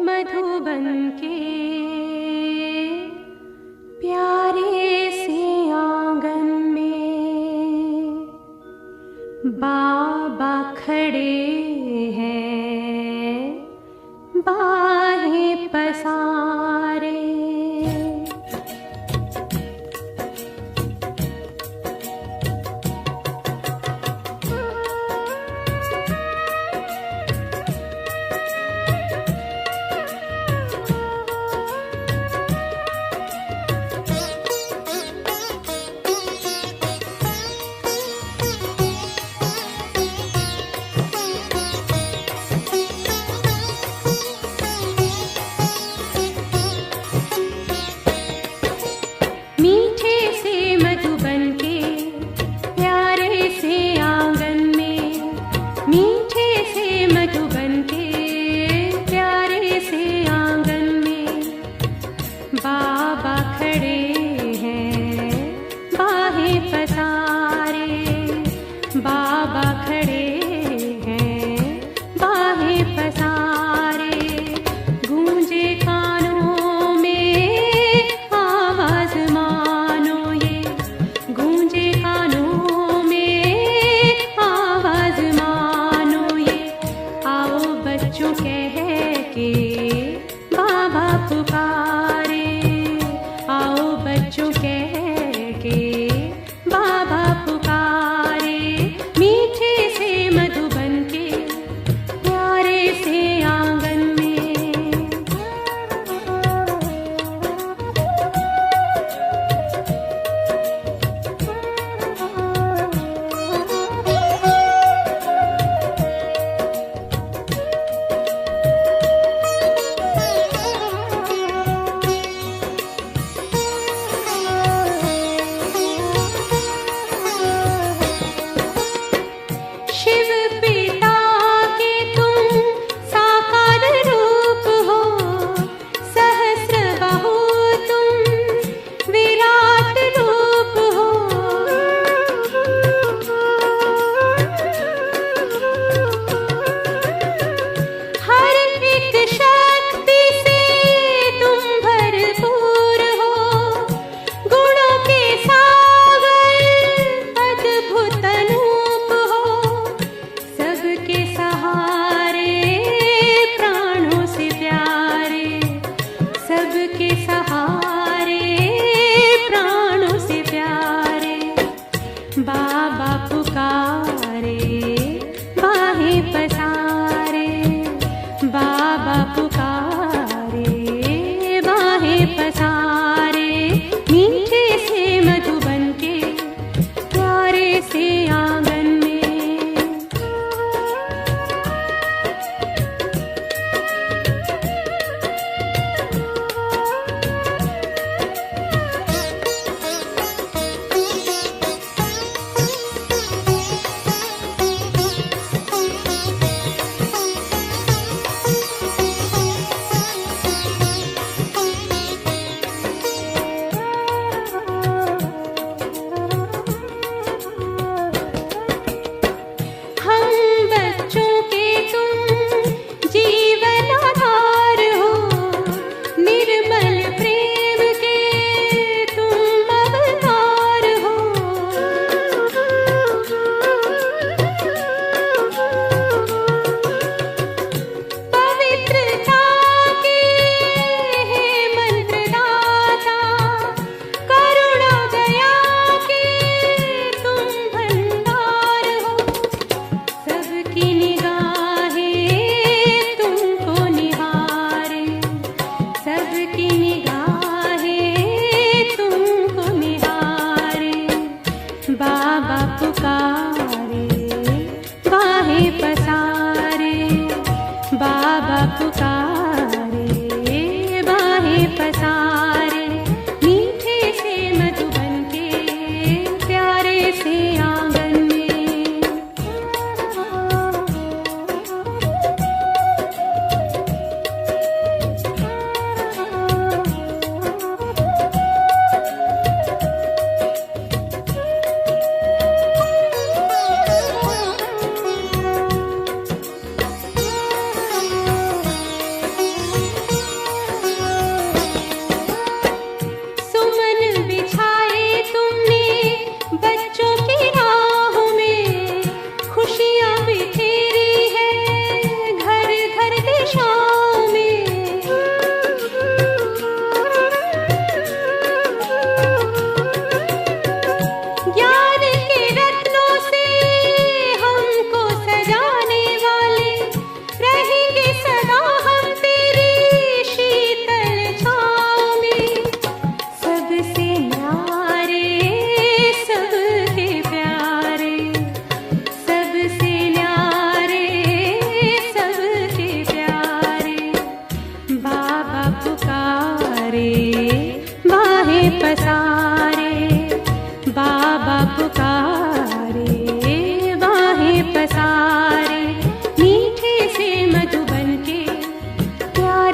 मधुबन के प्यारे से आंगन में बाबा खड़े हैं बाहें पसारे।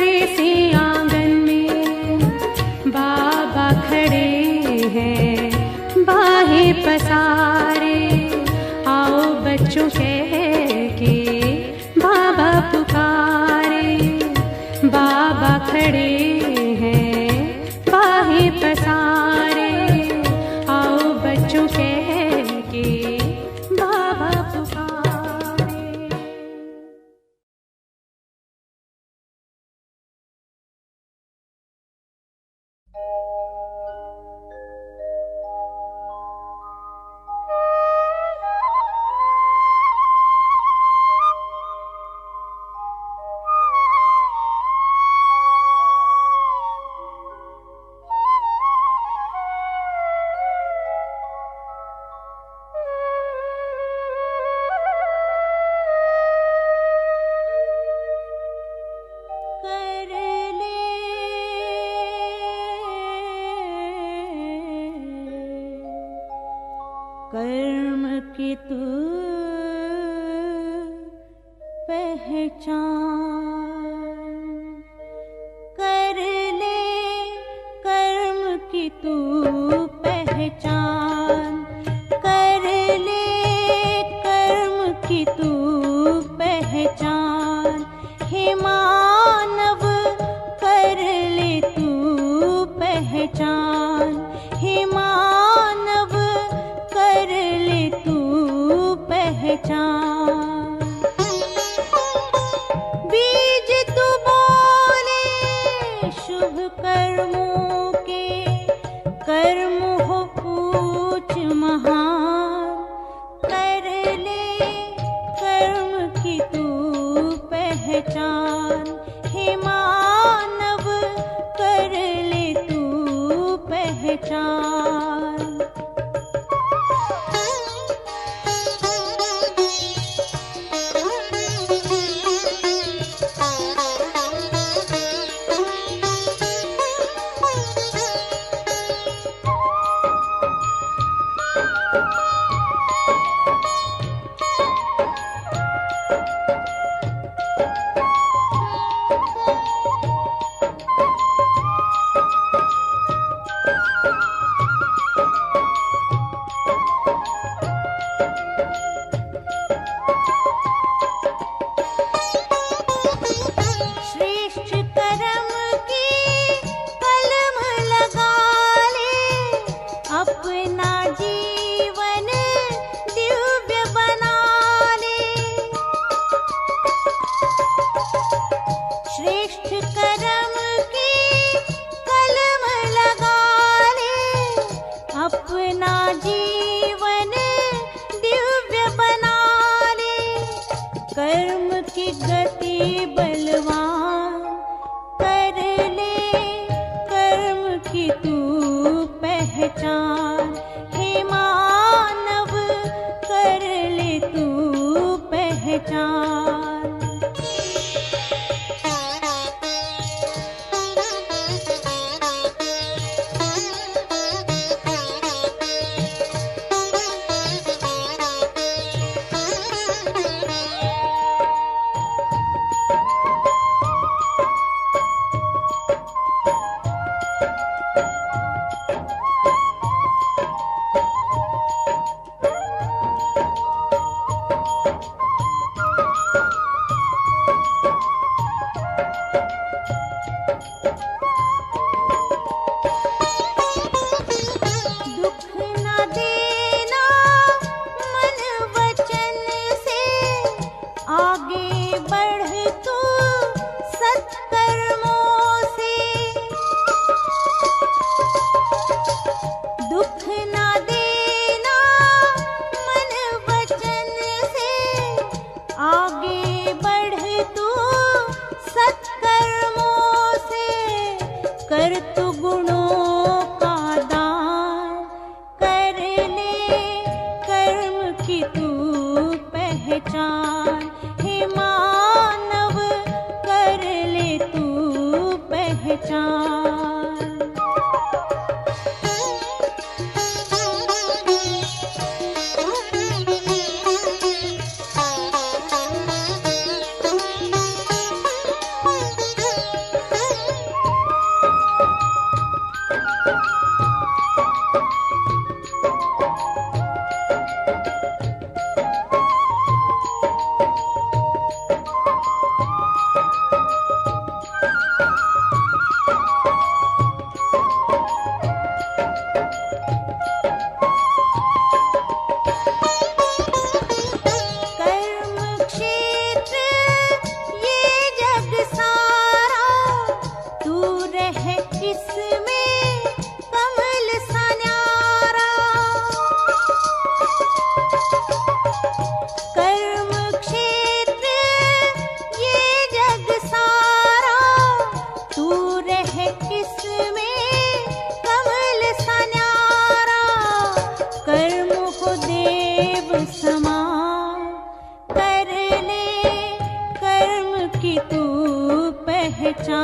प्यारे से आंगन में बाबा खड़े हैं, बाहें पसारे। आओ बच्चों कह के बाबा पुकारे। बाबा खड़े हैं, बाहें पसारे। आओ बच्चों कह के बाबा पुकारे। कर्म की तू पहचान, कर ले कर्म की तू पहचान, कर ले कर्म की तू पहचान। हे मानव कर ले तू पहचान, हे मानव कर ले तू पहचान। बीज तू बोले शुभ कर्मों के, कर्म हो ऊंच महान। कर ले कर्म की तू पहचान, हे मानव कर ले तू पहचान।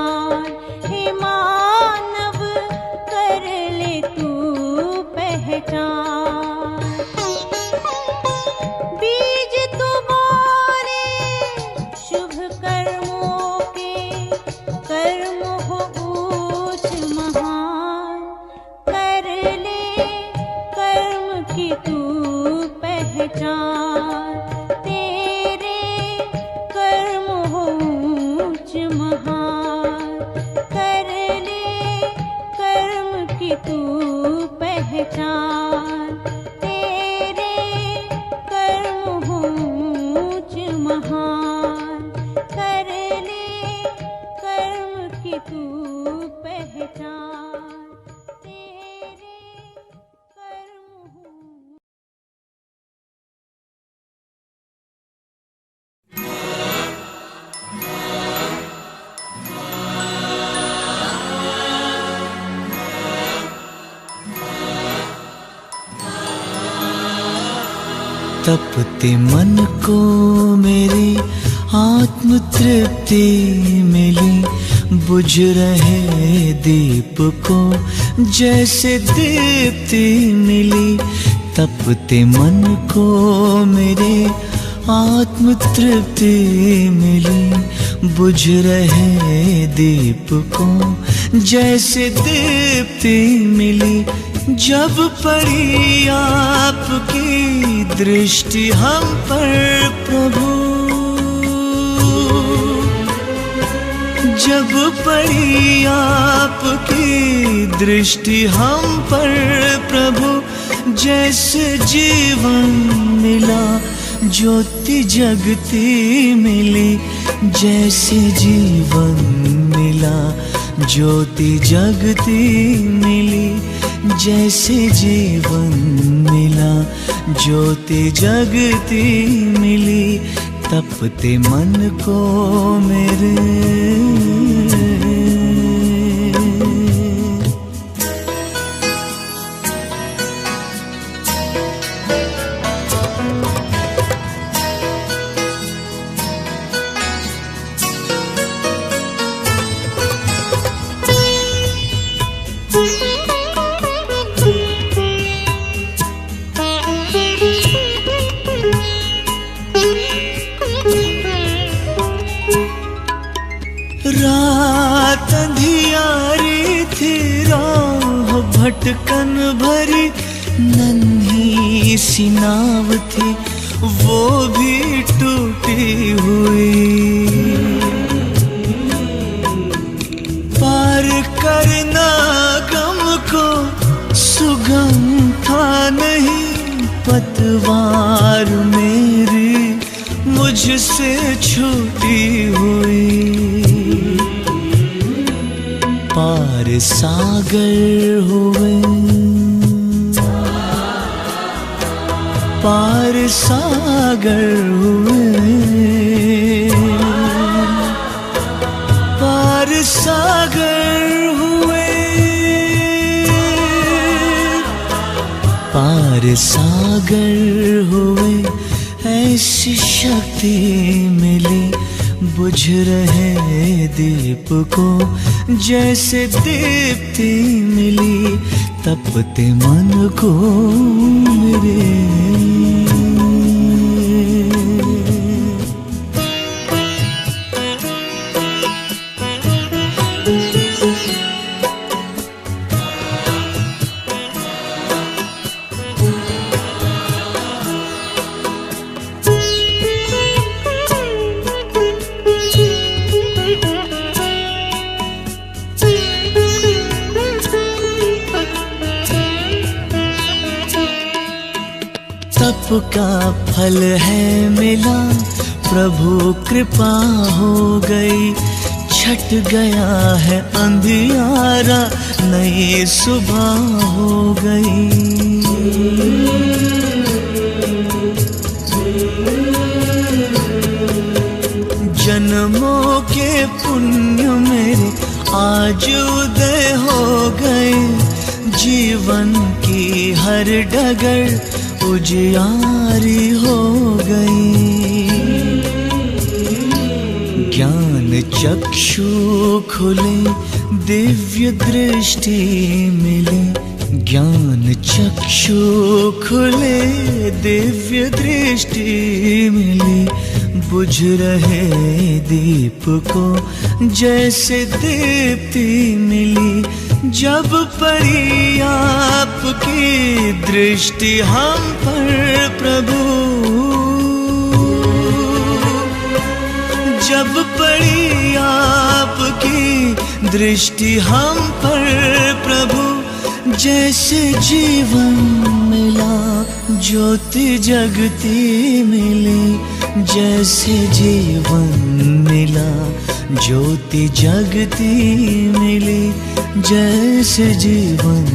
पहचान। हे मानव कर ले तू पहचान। बीज तू बोले शुभ कर्मों के, कर्म हो ऊंच महान। कर ले कर्म की तू पहचान। तेरे कर्म हो ऊंच महान। कर ले कर्म की तू पहचान। तेरे कर्म हो ऊंच महान। कर ले कर्म की तू पहचान। तेरे कर्म हो तपते मन को मेरी आत्म तृप्ति मिली, बुझ रहे दीप को जैसे दीप्ति मिली। तपते मन को मेरे आत्म तृप्ति मिली, बुझ रहे दीप को जैसे दीप्ति मिली। जब पड़ी आपकी दृष्टि हम पर प्रभु, जब पड़ी आपकी दृष्टि हम पर प्रभु, जैसे जीवन मिला ज्योति जगती मिली। जैसे जीवन मिला ज्योति जगती मिली। जैसे जीवन मिला ज्योति जगती मिली। तपते मन को मेरे रात अंधियारी थी, राह भटकन भरी, नन्ही सी नाव थी वो भी टूटी हुई। पार करना गम को सुगम था नहीं, पतवार मेरी मुझसे छूटी हुई। पार सागर हुए, पार सागर हुए, पार सागर हुए, पार सागर हुए। ऐसी शक्ति मिली बुझ रहे दीप को जैसे दीप्ति मिली। तपते मन को मेरे तप का फल है मिला, प्रभु कृपा हो गई। छट गया है अंधियारा, नई सुबह हो गई। जन्मों के पुण्य मेरे आज उदय हो गए। जीवन की हर डगर उजियारी हो गई। ज्ञान चक्षु खुले दिव्य दृष्टि मिले, ज्ञान चक्षु खुले दिव्य दृष्टि मिले, बुझ रहे दीप को जैसे दीप्ति मिली। जब पड़ी आपकी दृष्टि हम पर प्रभु, जब पड़ी आपकी दृष्टि हम पर प्रभु, जैसे जीवन मिला ज्योति जगती मिली, जैसे जीवन मिला ज्योति जगती मिली, जैसे जीवन